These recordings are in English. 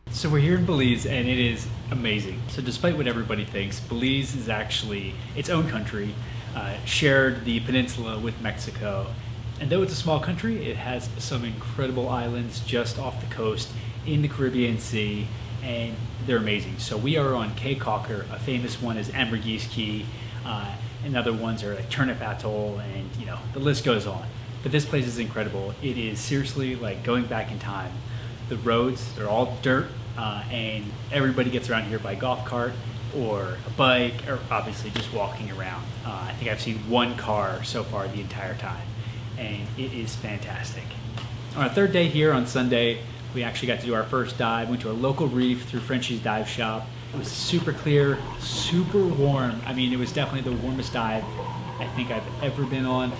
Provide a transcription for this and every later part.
So we're here in Belize and it is amazing. So despite what everybody thinks, Belize is actually its own country, shared the peninsula with Mexico. And though it's a small country, it has some incredible islands just off the coast in the Caribbean Sea, and they're amazing. So we are on Caye Caulker. A famous one is Ambergris Caye, and other ones are like Turneffe Atoll, and the list goes on. But this place is incredible. It is seriously like going back in time. The roads, they're all dirt, and everybody gets around here by golf cart or a bike, or obviously just walking around. I think I've seen one car so far the entire time, and it is fantastic. On our third day here on Sunday, we actually got to do our first dive. Went to a local reef through Frenchie's dive shop. It was super clear, super warm. I mean, it was definitely the warmest dive I think I've ever been on.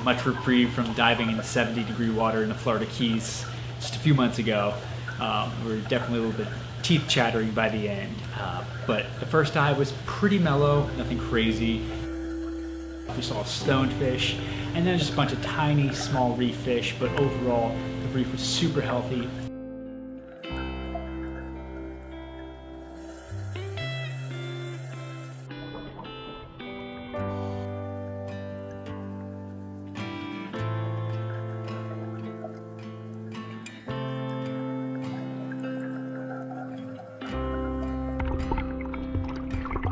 Much reprieve from diving in 70-degree water in the Florida Keys just a few months ago. We were definitely a little bit teeth chattering by the end. But the first dive was pretty mellow, nothing crazy. We saw stonefish, and then just a bunch of tiny, small reef fish, but overall, the reef was super healthy.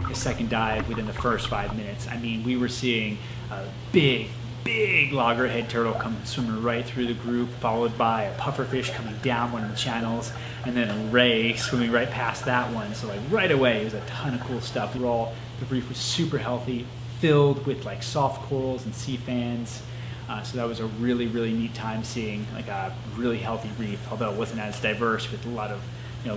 The second dive within the first 5 minutes, I mean, we were seeing a big loggerhead turtle come swimming right through the group, followed by a pufferfish coming down one of the channels, and then a ray swimming right past that one. So like right away, it was a ton of cool stuff. The reef was super healthy, filled with like soft corals and sea fans. So that was a really neat time seeing like a really healthy reef, although it wasn't as diverse with a lot of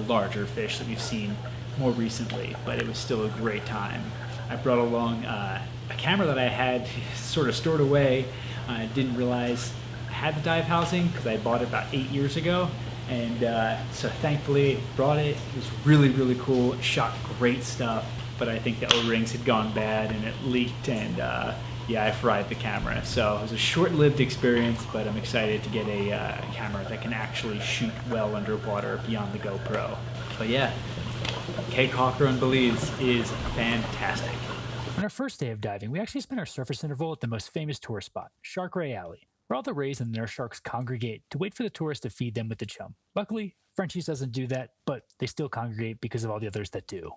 larger fish that we've seen more recently, but it was still a great time. I brought along a camera that I had sort of stored away. I didn't realize I had the dive housing because I bought it about 8 years ago, and so thankfully brought it. It was really cool. It shot great stuff, but I think the O-rings had gone bad and it leaked, and I fried the camera. So it was a short-lived experience, but I'm excited to get a camera that can actually shoot well underwater beyond the GoPro. But yeah, Caye Caulker in Belize is fantastic. On our first day of diving, we actually spent our surface interval at the most famous tourist spot, Shark Ray Alley, where all the rays and the nurse sharks congregate to wait for the tourists to feed them with the chum. Luckily, Frenchie's doesn't do that, but they still congregate because of all the others that do.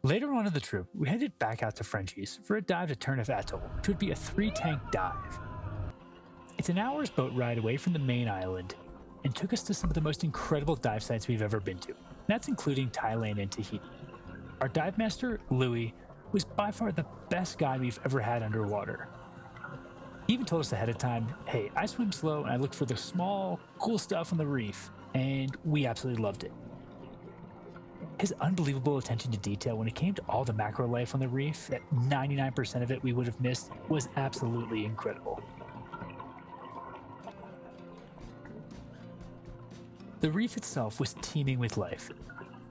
Later on in the trip, we headed back out to Frenchie's for a dive to Turneffe Atoll, which would be a 3-tank dive. It's an hour's boat ride away from the main island, and took us to some of the most incredible dive sites we've ever been to. That's including Thailand and Tahiti. Our dive master, Louis, was by far the best guy we've ever had underwater. He even told us ahead of time, hey, I swim slow and I look for the small, cool stuff on the reef, and we absolutely loved it. His unbelievable attention to detail when it came to all the macro life on the reef, that 99% of it we would have missed, was absolutely incredible. The reef itself was teeming with life.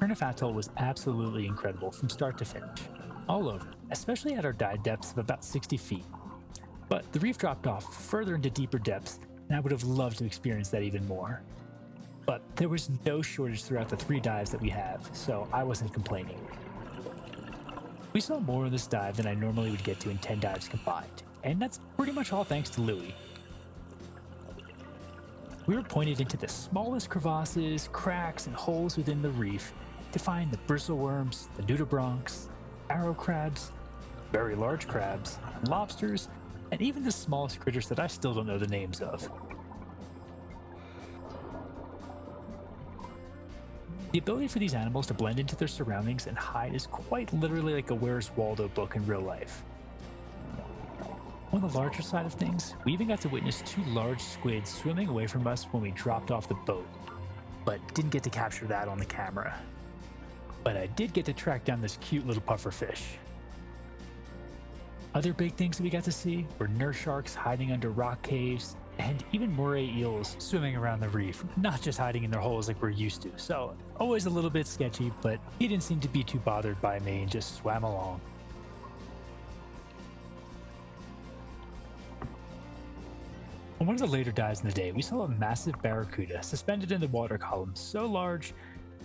Turneffe Atoll was absolutely incredible from start to finish, all over, especially at our dive depths of about 60 feet. But the reef dropped off further into deeper depths, and I would have loved to experience that even more. But there was no shortage throughout the 3 dives that we have, so I wasn't complaining. We saw more of this dive than I normally would get to in 10 dives combined, and that's pretty much all thanks to Louis. We were pointed into the smallest crevasses, cracks, and holes within the reef to find the bristleworms, the nudibranchs, arrow crabs, very large crabs, lobsters, and even the smallest critters that I still don't know the names of. The ability for these animals to blend into their surroundings and hide is quite literally like a Where's Waldo book in real life. On the larger side of things, we even got to witness 2 large squids swimming away from us when we dropped off the boat, but didn't get to capture that on the camera. But I did get to track down this cute little pufferfish. Other big things that we got to see were nurse sharks hiding under rock caves, and even moray eels swimming around the reef, not just hiding in their holes like we're used to. So always a little bit sketchy, but he didn't seem to be too bothered by me and just swam along. On one of the later dives in the day, we saw a massive barracuda suspended in the water column, so large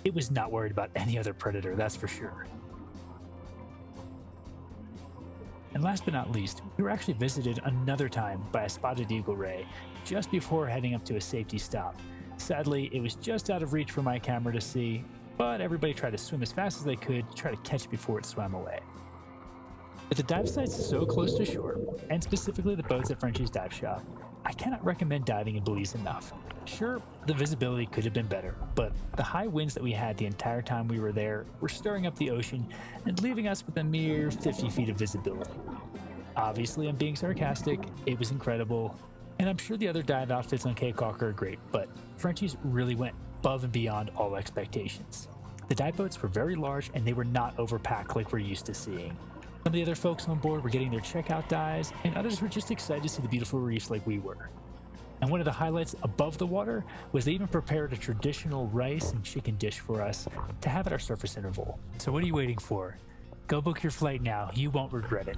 it was not worried about any other predator, that's for sure. And last but not least, we were actually visited another time by a spotted eagle ray just before heading up to a safety stop. Sadly, it was just out of reach for my camera to see, but everybody tried to swim as fast as they could to try to catch it before it swam away. With the dive sites so close to shore, and specifically the boats at Frenchie's dive shop, I cannot recommend diving in Belize enough. Sure, the visibility could have been better, but the high winds that we had the entire time we were there were stirring up the ocean and leaving us with a mere 50 feet of visibility. Obviously, I'm being sarcastic, it was incredible, and I'm sure the other dive outfits on Caye Caulker are great, but Frenchie's really went above and beyond all expectations. The dive boats were very large and they were not overpacked like we're used to seeing. Some of the other folks on board were getting their checkout dives, and others were just excited to see the beautiful reefs like we were. And one of the highlights above the water was they even prepared a traditional rice and chicken dish for us to have at our surface interval. So what are you waiting for? Go book your flight now, you won't regret it.